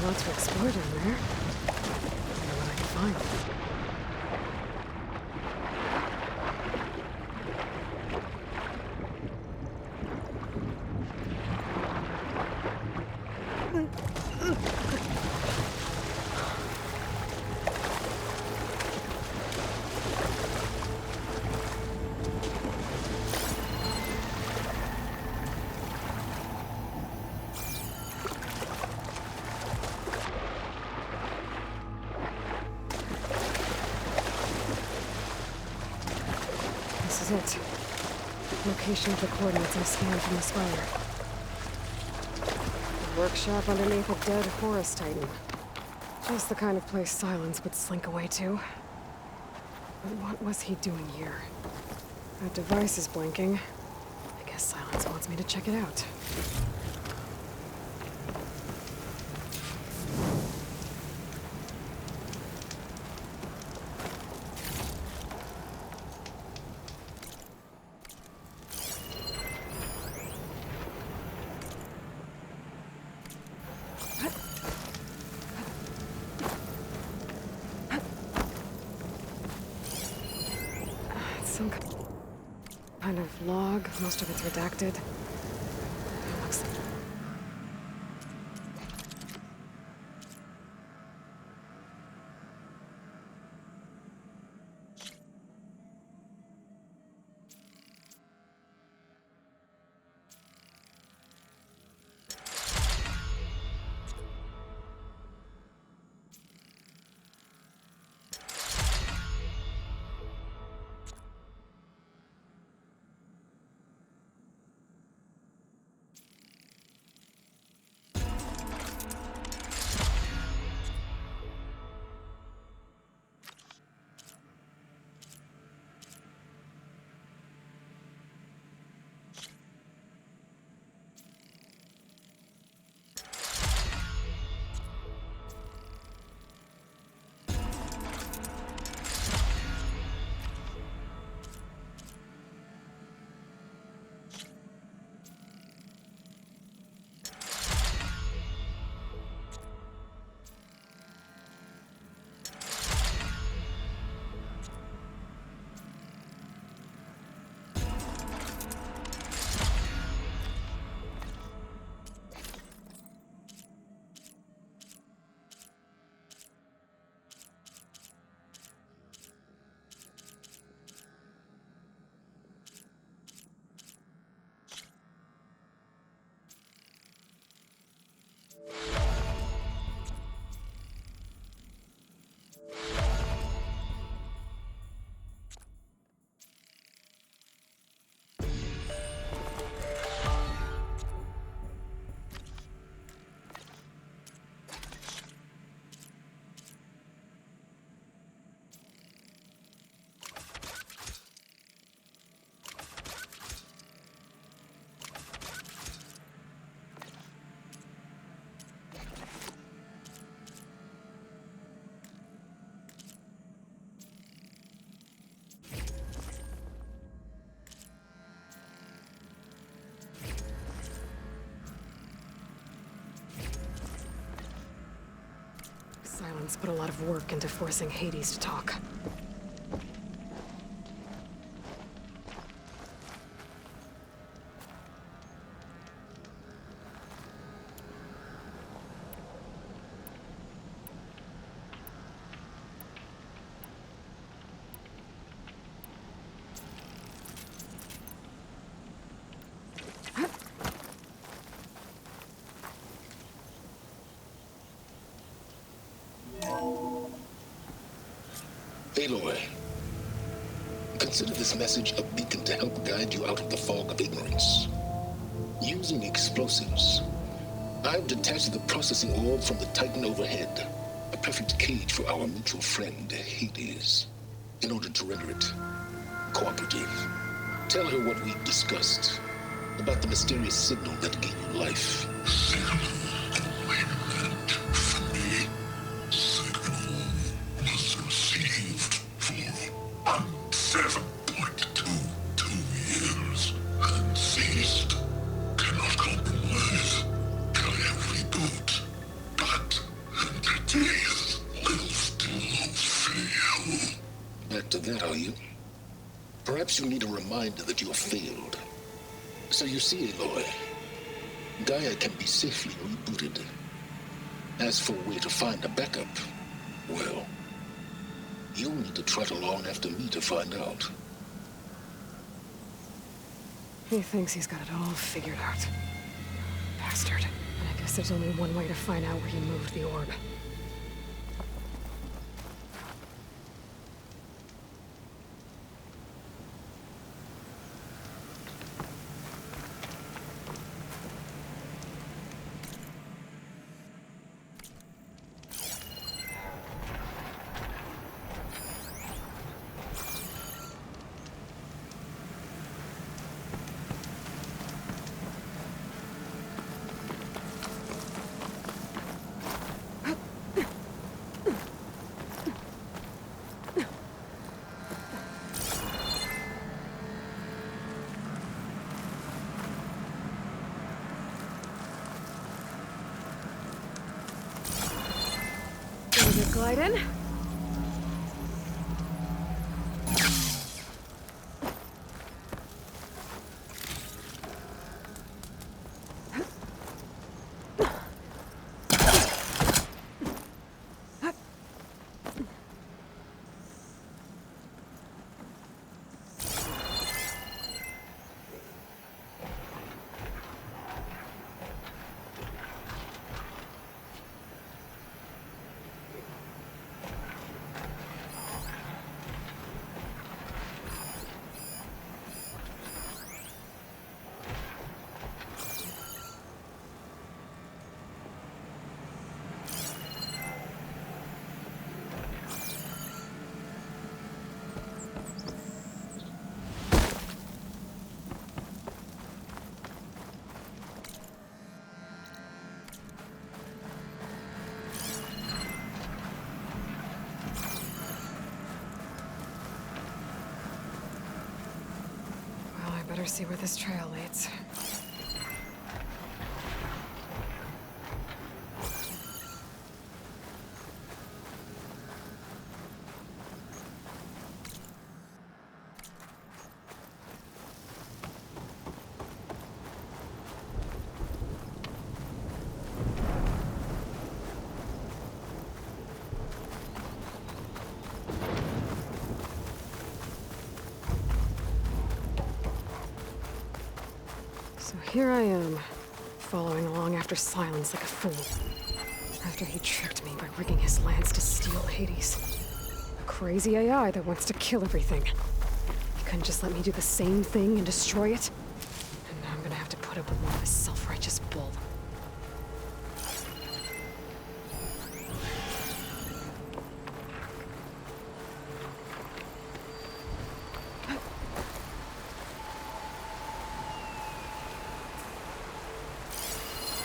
a lot to explore down there. I know what I can find. This is it. Location of the coordinates I scanned from the spire. A workshop underneath a dead forest titan. Just the kind of place Silence would slink away to. But what was he doing here? That device is blinking. I guess Silence wants me to check it out. Some kind of log, most of it's redacted. It looks... Silence put a lot of work into forcing Hades to talk. Aloy, consider this message a beacon to help guide you out of the fog of ignorance. Using explosives, I've detached the processing orb from the Titan overhead, a perfect cage for our mutual friend, Hades, in order to render it cooperative. Tell her what we discussed about the mysterious signal that gave you life. of that, are you? Perhaps you need a reminder that you have failed. So you see, Aloy, Gaia can be safely rebooted. As for a way to find a backup, well, you'll need to trot along after me to find out. He thinks he's got it all figured out. Bastard. And I guess there's only one way to find out where he moved the orb. Glide in. Better see where this trail leads. So here I am, following along after Silence like a fool. After he tricked me by rigging his lance to steal Hades. A crazy AI that wants to kill everything. He couldn't just let me do the same thing and destroy it? And now I'm gonna have to put up with more of his self-righteous bull.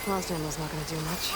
Frost ammo's not gonna do much.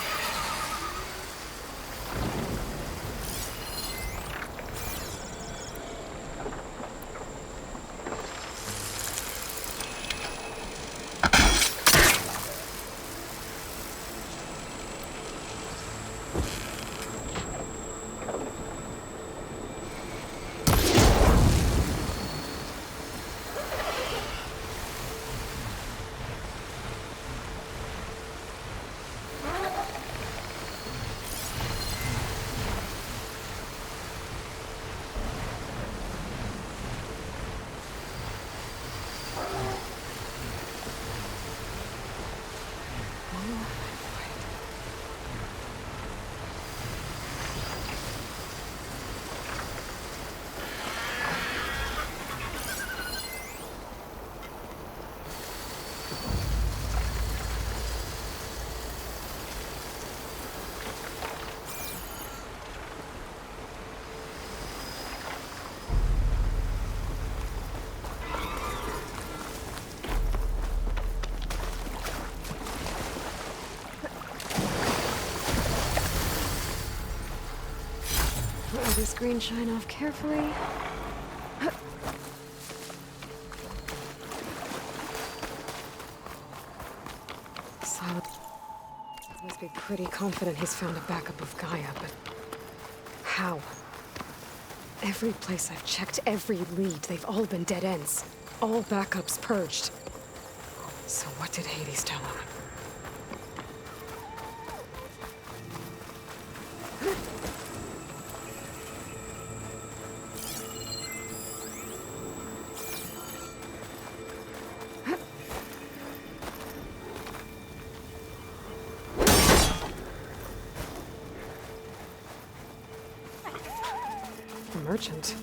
Let this green shine off carefully. Silent must be pretty confident he's found a backup of Gaia, but how? Every place I've checked, every lead, they've all been dead ends. All backups purged. So what did Hades tell him? A merchant.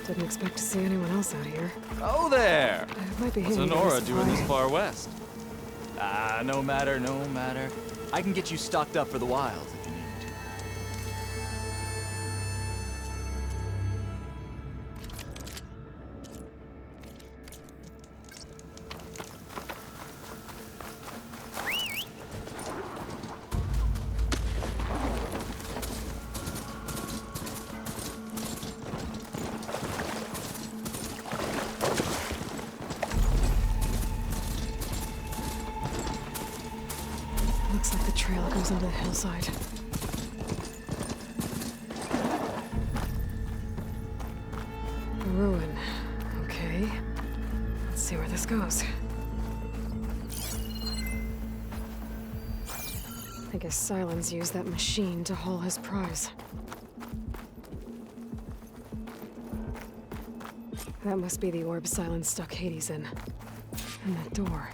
Didn't expect to see anyone else out here. Oh there! It might be What's him. Honora doing this far west? No matter, no matter. I can get you stocked up for the wilds if you need me to. Looks like the trail goes into the hillside. A ruin. Okay. Let's see where this goes. I guess Silence used that machine to haul his prize. That must be the orb Silence stuck Hades in. And that door.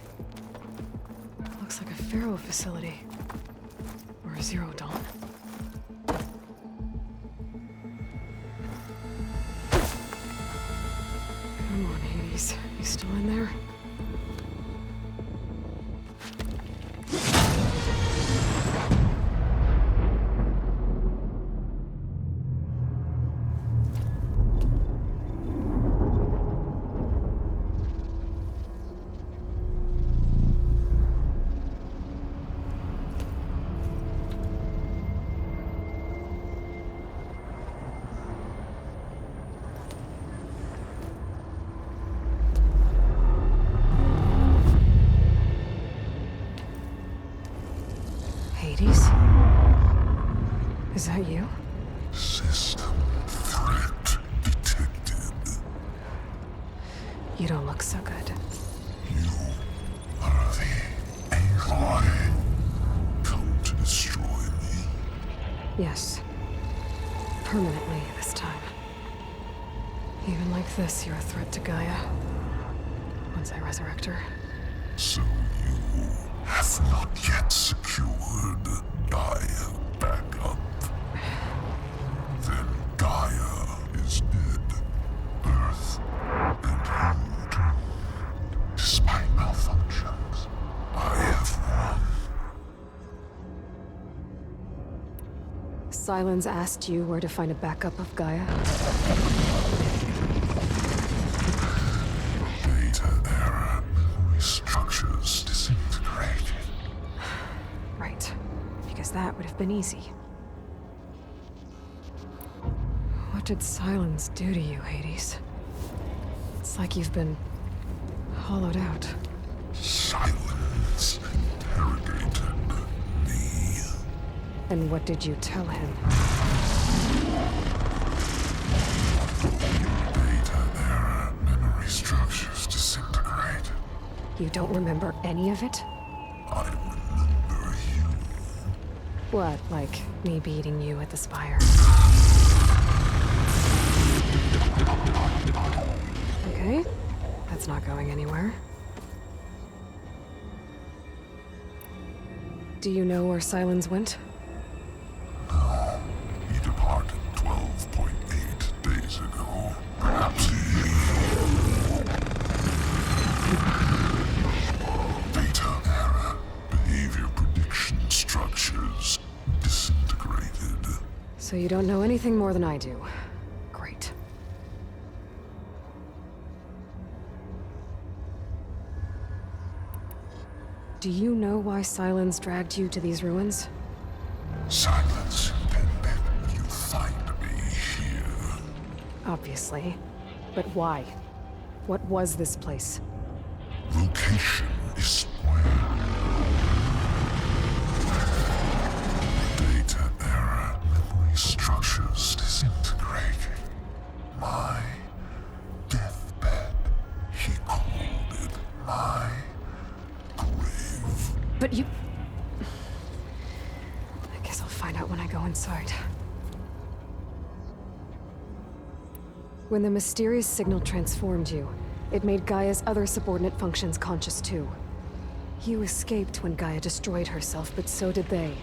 Looks like a Pharaoh facility. Or a Zero Dawn. Come on, Hades. You still in there? Hades? Is that you? System threat detected. You don't look so good. You are the Aloy. Come to destroy me. Yes. Permanently this time. Even like this, you're a threat to Gaia. Once I resurrect her. So you have not yet secured Gaia back up. Then Gaia is dead. Earth and you doomed. Despite malfunctions, I have won. Silence asked you where to find a backup of Gaia? Data error, memory structures disintegrated. Right. Because that would have been easy. What did Silence do to you, Hades? It's like you've been hollowed out. Silence interrogated me. And what did you tell him? Data error, memory structures disintegrated. You don't remember any of it? I remember you. What, like me beating you at the spire? Okay, that's not going anywhere. Do you know where Silence went? No, he departed 12.8 days ago. Perhaps he... Data error, behavior prediction structures disintegrated. So you don't know anything more than I do. Great. Do you know why Silence dragged you to these ruins? Silence intended you find me here. Obviously. But why? What was this place? Location is where data error, memory structures disintegrated. find out when I go inside. When the mysterious signal transformed you, it made Gaia's other subordinate functions conscious too. You escaped when Gaia destroyed herself, but so did they.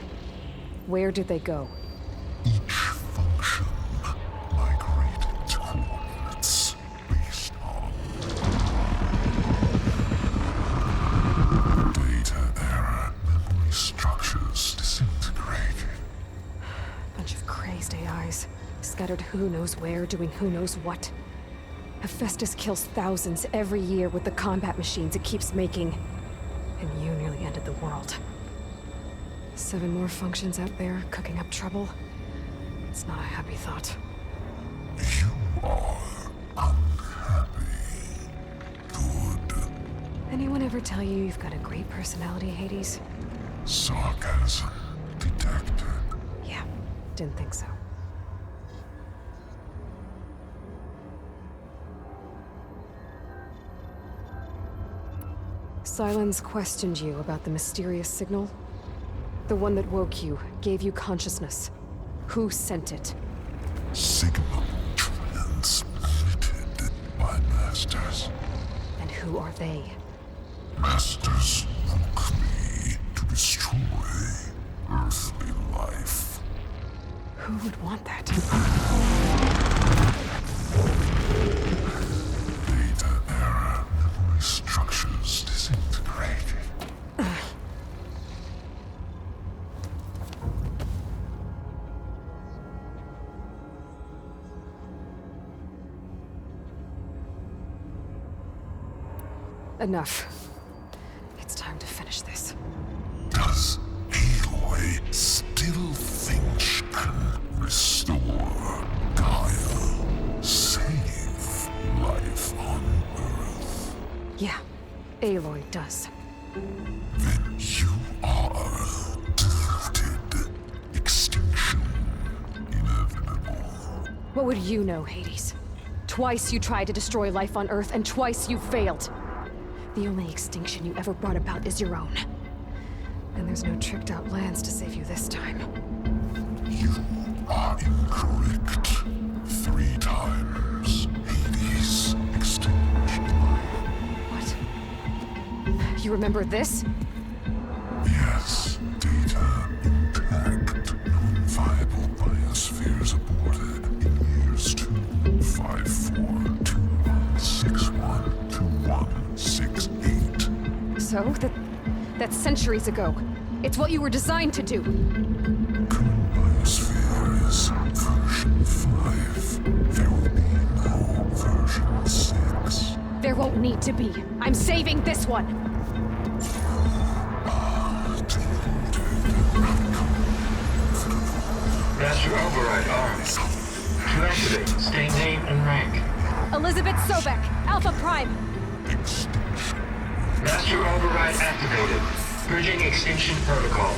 Where did they go? Each function migrated to coordinates based on data error, memory structures disintegrated. Bunch of crazed AIs, scattered who knows where, doing who knows what. Hephaestus kills thousands every year with the combat machines it keeps making. And you nearly ended the world. 7 more functions out there, cooking up trouble. It's not a happy thought. You are unhappy. Good. Anyone ever tell you you've got a great personality, Hades? Sarcasm detected. Yeah, didn't think so. Silence questioned you about the mysterious signal. The one that woke you, gave you consciousness. Who sent it? Signal transmitted by masters. And who are they? Masters woke me to destroy earthly life. Who would want that? Data error, memory structures disintegrated. Enough. It's time to finish this. Does Aloy still think she can restore Gaia? Save life on Earth? Yeah, Aloy does. Then you are deluded. Extinction inevitable. What would you know, Hades? Twice you tried to destroy life on Earth, and twice you failed. The only extinction you ever brought about is your own. And there's no tricked-out lands to save you this time. You are incorrect. 3 times. Hades extinction. What? You remember this? Yes, data intact. Non-viable biospheres aborted in years 254, 2161, 2168. So, that's centuries ago. It's what you were designed to do. Current biosphere is version 5. There will be no version 6. There won't need to be. I'm saving this one. Master override armed. To activate, state name and rank. Elizabeth Sobek, Alpha Prime. Master override activated. Purging extinction protocol.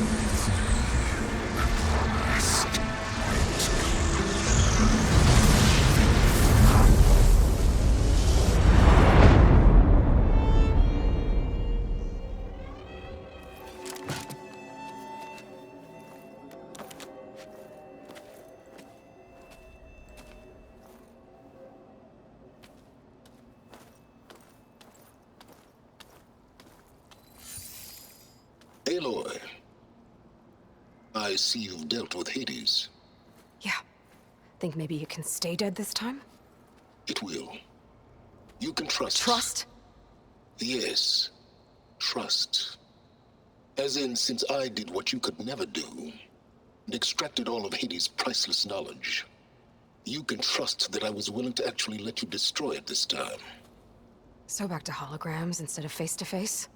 Aloy, I see you've dealt with Hades. Yeah. Think maybe you can stay dead this time? It will. You can trust. Trust? Yes. Trust. As in, since I did what you could never do, and extracted all of Hades' priceless knowledge, you can trust that I was willing to actually let you destroy it this time. So back to holograms instead of face-to-face?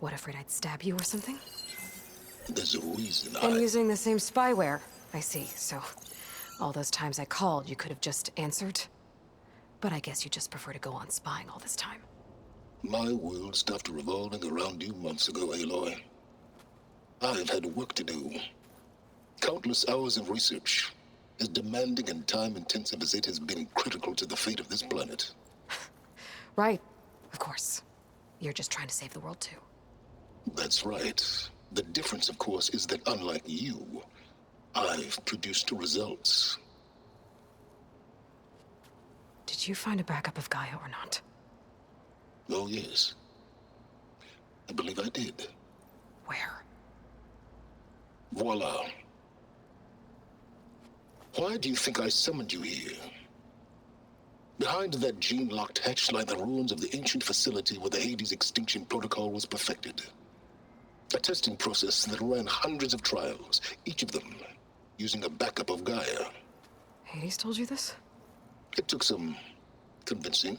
What, afraid I'd stab you or something? There's a reason And using the same spyware. I see, so all those times I called, you could have just answered? But I guess you just prefer to go on spying all this time. My world stopped revolving around you months ago, Aloy. I've had work to do. Countless hours of research, as demanding and time-intensive as it has been critical to the fate of this planet. Right, of course. You're just trying to save the world too. That's right. The difference, of course, is that unlike you, I've produced results. Did you find a backup of Gaia or not? Oh, yes. I believe I did. Where? Voila. Why do you think I summoned you here? Behind that gene-locked hatch lie the ruins of the ancient facility where the Hades extinction protocol was perfected. A testing process that ran hundreds of trials, each of them using a backup of Gaia. Hades told you this? It took some convincing,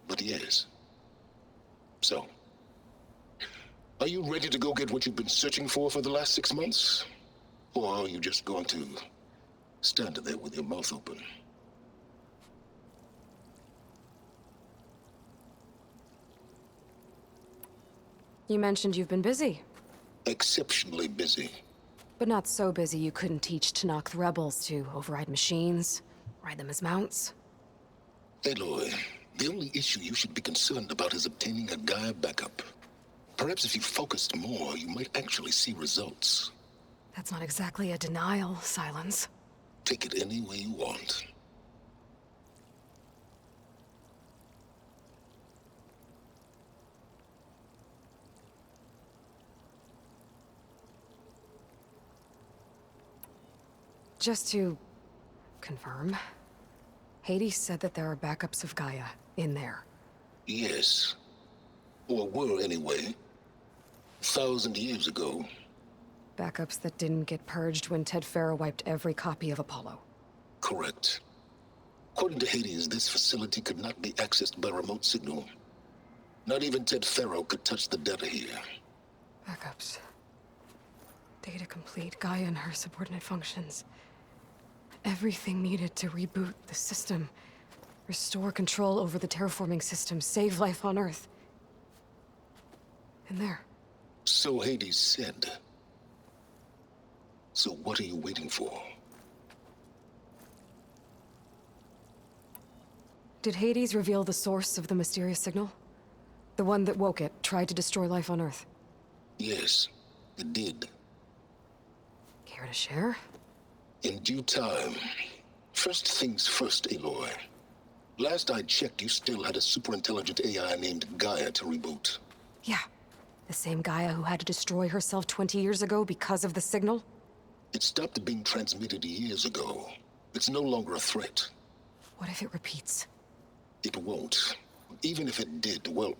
but yes. So, are you ready to go get what you've been searching for the last 6 months? Or are you just going to stand there with your mouth open? You mentioned you've been busy. Exceptionally busy. But not so busy you couldn't teach Tanakh the rebels to override machines, ride them as mounts. Aloy, the only issue you should be concerned about is obtaining a Gaia backup. Perhaps if you focused more, you might actually see results. That's not exactly a denial, Silence. Take it any way you want. Just to confirm, Hades said that there are backups of Gaia in there. Yes. Or were anyway. 1,000 years ago. Backups that didn't get purged when Ted Farrow wiped every copy of Apollo. Correct. According to Hades, this facility could not be accessed by remote signal. Not even Ted Farrow could touch the data here. Backups. Data complete, Gaia and her subordinate functions. Everything needed to reboot the system. Restore control over the terraforming system, save life on Earth. And there. So Hades said. So what are you waiting for? Did Hades reveal the source of the mysterious signal? The one that woke it, tried to destroy life on Earth? Yes, it did. Care to share? In due time. First things first, Aloy. Last I checked, you still had a superintelligent AI named Gaia to reboot. Yeah. The same Gaia who had to destroy herself 20 years ago because of the signal? It stopped being transmitted years ago. It's no longer a threat. What if it repeats? It won't. Even if it did, well...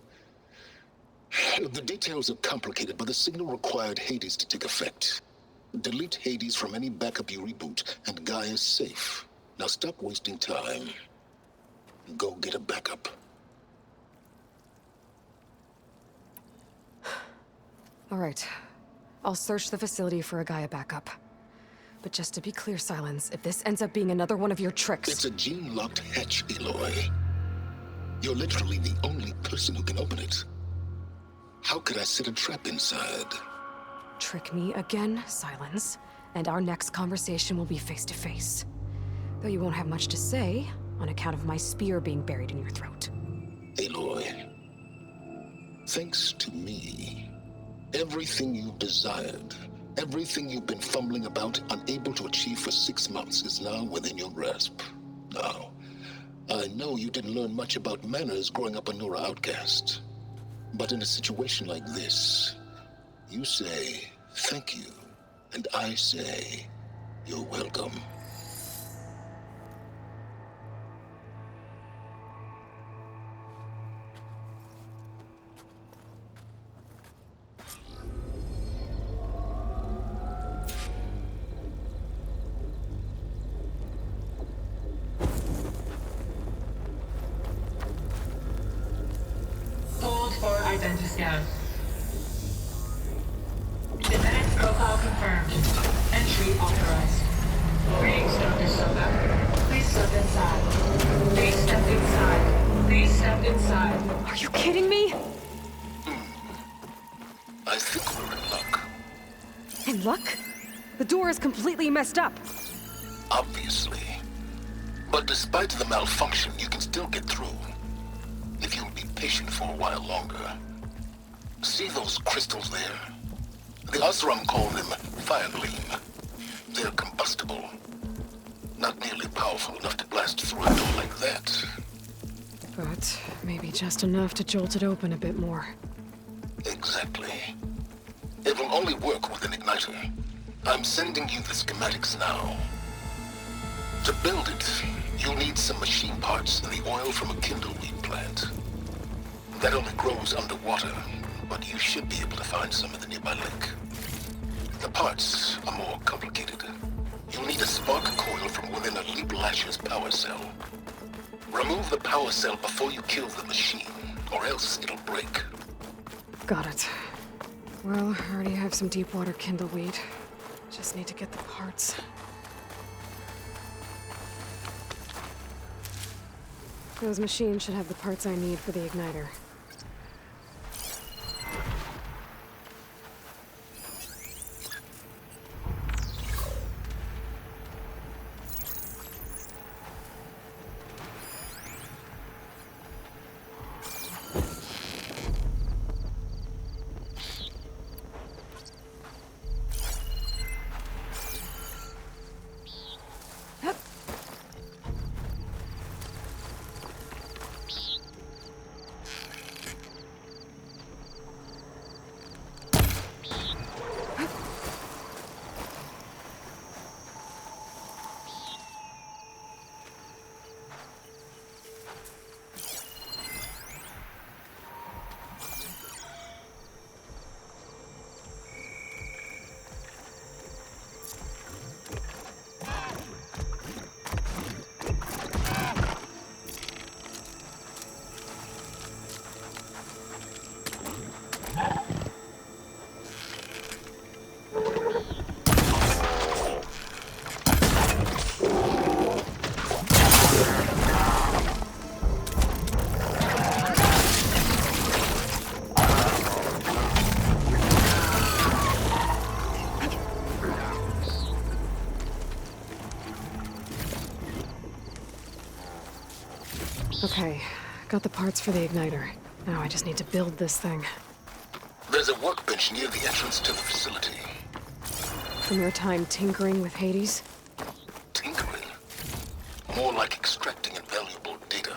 The details are complicated, but the signal required Hades to take effect. Delete Hades from any backup you reboot, and Gaia's safe. Now stop wasting time. Go get a backup. All right. I'll search the facility for a Gaia backup. But just to be clear, Silence, if this ends up being another one of your tricks... It's a gene-locked hatch, Aloy. You're literally the only person who can open it. How could I set a trap inside? Trick me again, Silence, and our next conversation will be face-to-face. Though you won't have much to say, on account of my spear being buried in your throat. Aloy, thanks to me, everything you've desired, everything you've been fumbling about, unable to achieve for 6 months, is now within your grasp. Now, I know you didn't learn much about manners growing up a Nora outcast. But in a situation like this, you say, thank you, and I say, you're welcome. Hold for identity scan. Genetic profile confirmed. Entry authorized. Greetings, Dr. Soka. Please step inside. Please step inside. Please step inside. Are you kidding me? I think we're in luck. In luck? The door is completely messed up. Obviously. But despite the malfunction, you can still get through. If you'll be patient for a while longer. See those crystals there? The Osram call them Fire Gleam. They're combustible. Not nearly powerful enough to blast through a door like that. But maybe just enough to jolt it open a bit more. Exactly. It will only work with an igniter. I'm sending you the schematics now. To build it, you'll need some machine parts and the oil from a kindleweed plant. That only grows underwater, but you should be able to find some in the nearby lake. The parts are more complicated. You'll need a spark coil from within a Leap Lasher's power cell. Remove the power cell before you kill the machine, or else it'll break. Got it. Well, I already have some deep water kindleweed. Just need to get the parts. Those machines should have the parts I need for the igniter. Okay, got the parts for the igniter. Now I just need to build this thing. There's a workbench near the entrance to the facility. From your time tinkering with Hades? Tinkering? More like extracting invaluable data.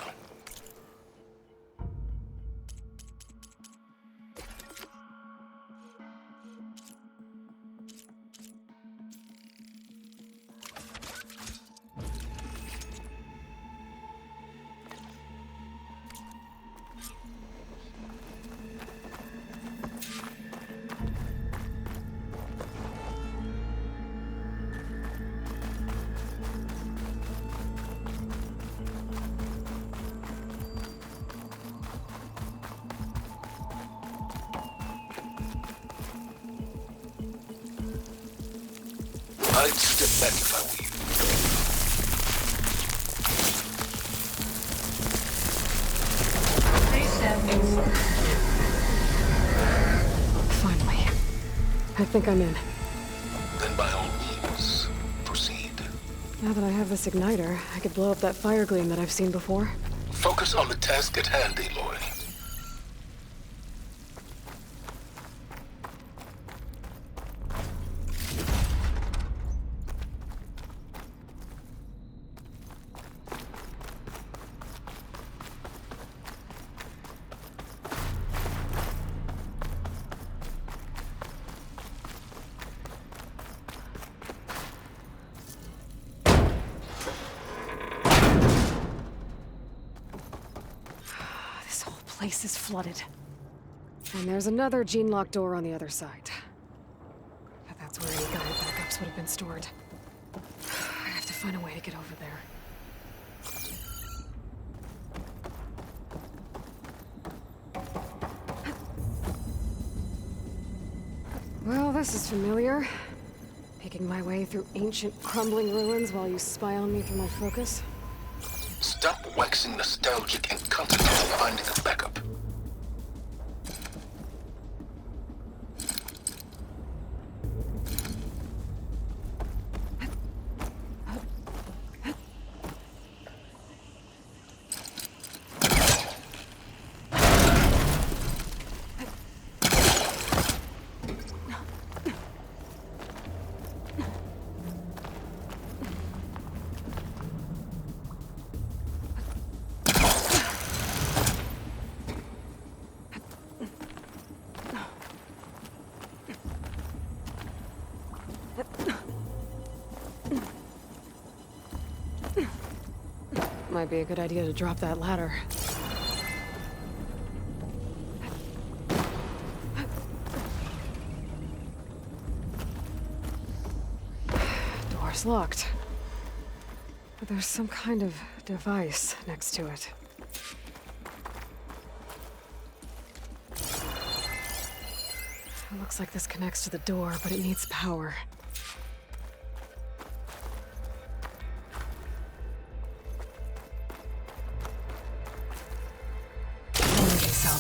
I'd step back if I were you. Please step inside. Finally. I think I'm in. Then by all means, proceed. Now that I have this igniter, I could blow up that fire gleam that I've seen before. Focus on the task at hand, Aloy. The place is flooded. And there's another gene-lock door on the other side. But that's where any guide backups would have been stored. I have to find a way to get over there. Well, this is familiar. Making my way through ancient, crumbling ruins while you spy on me through my focus. Stop waxing nostalgic and concentrate on finding a backup. Might be a good idea to drop that ladder. Door's locked. But there's some kind of device next to it. It looks like this connects to the door, but it needs power. Energy cell.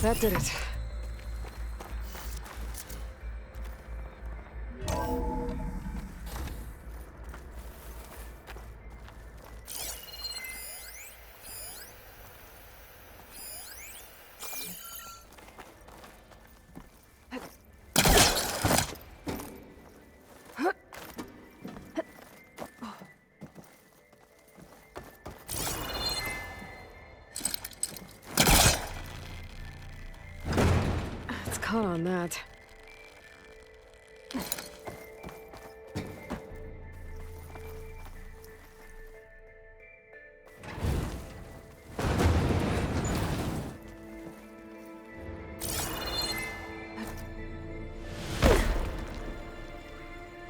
That did it. Caught on that.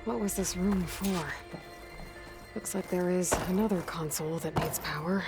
What was this room for? Looks like there is another console that needs power.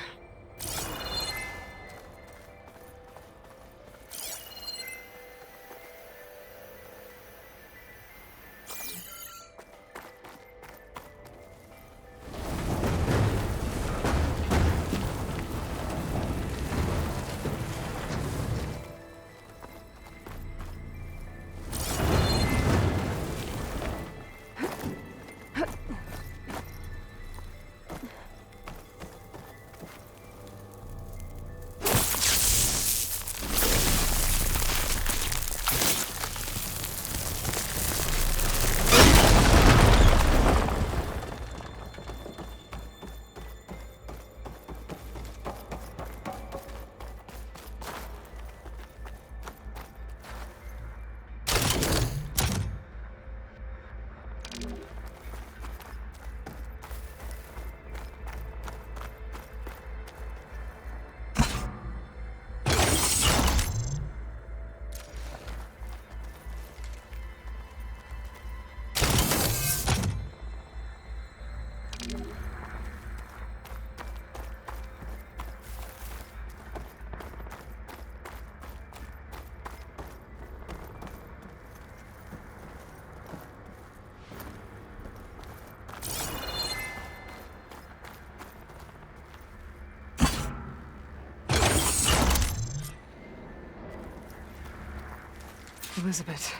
Elizabeth.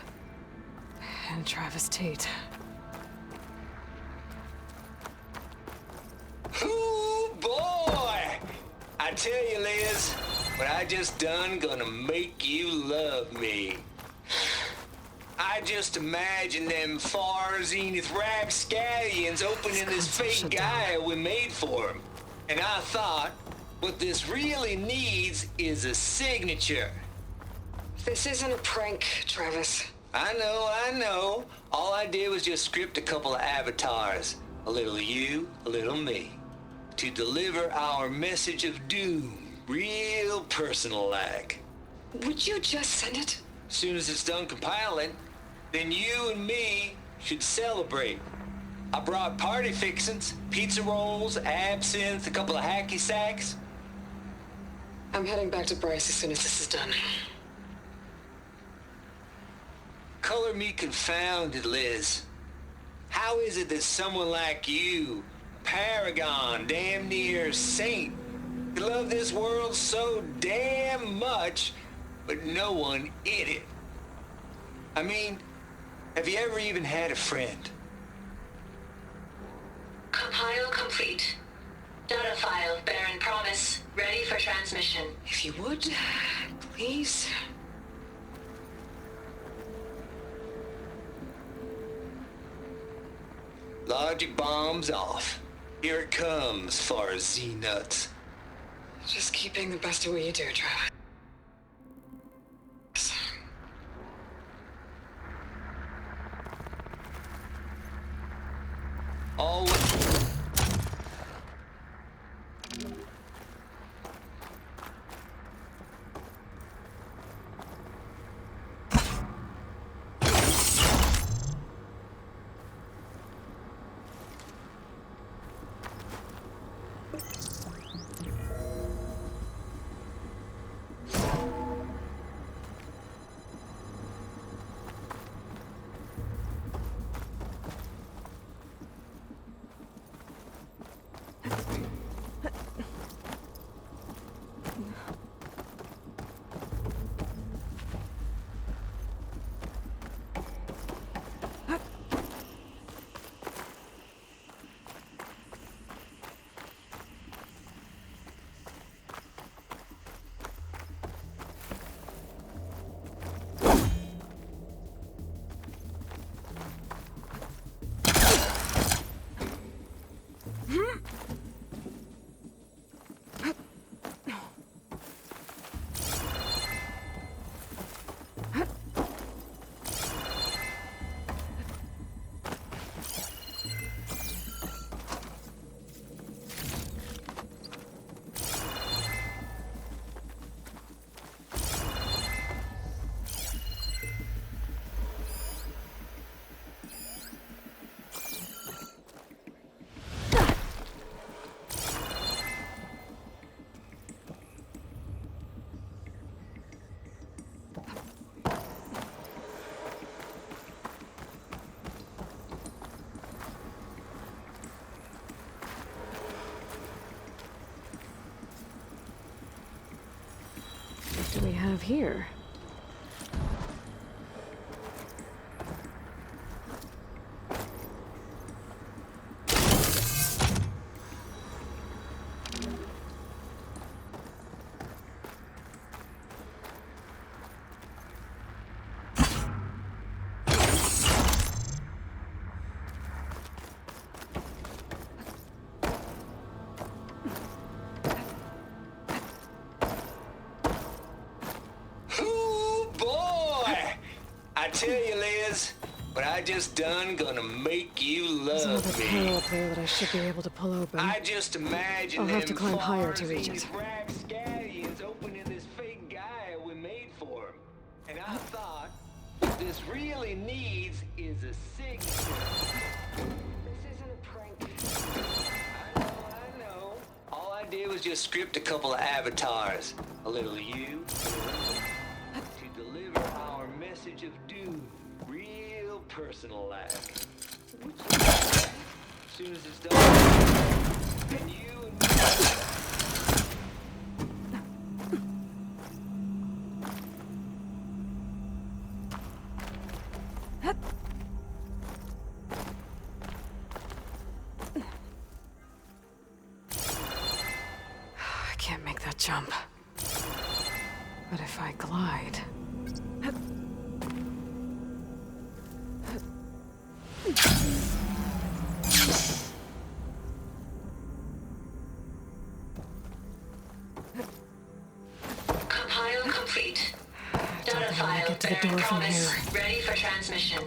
And Travis Tate. Ooh, boy! I tell you, Liz, what I just done gonna make you love me. I just imagine them far zenith rapscallions opening this fake guy we made for him. And I thought, what this really needs is a signature. This isn't a prank, Travis. I know. All I did was just script a couple of avatars. A little you, a little me. To deliver our message of doom, real personal-like. Would you just send it? As soon as it's done compiling, then you and me should celebrate. I brought party fixins, pizza rolls, absinthe, a couple of hacky sacks. I'm heading back to Bryce as soon as this is done. Color me confounded, Liz. How is it that someone like you, paragon, damn near saint, could love this world so damn much, but no one in it? I mean, have you ever even had a friend? Compile complete. Data file, Baron Promise, ready for transmission. If you would, please. Logic bombs off. Here it comes, far Z-nuts. Just keep being the best at what you do, Travis. do we have here? Ooh, boy! I tell you, Liz, what I just done gonna make you There's another love me. panel up there that I should be able to pull open. I just imagine I'll have to them climb higher to reach Farzine it. rapscallions opening this fake guy we made for him. And I thought, what this really needs is a signature. This isn't a prank. I know. All I did was just script a couple of avatars. A little you, to deliver our message of doom, real personal-like. As soon as it's done, and you and me. I can't make that jump. But if I glide... Compile complete. Data I file get to the door bearing from promise here. ready for transmission.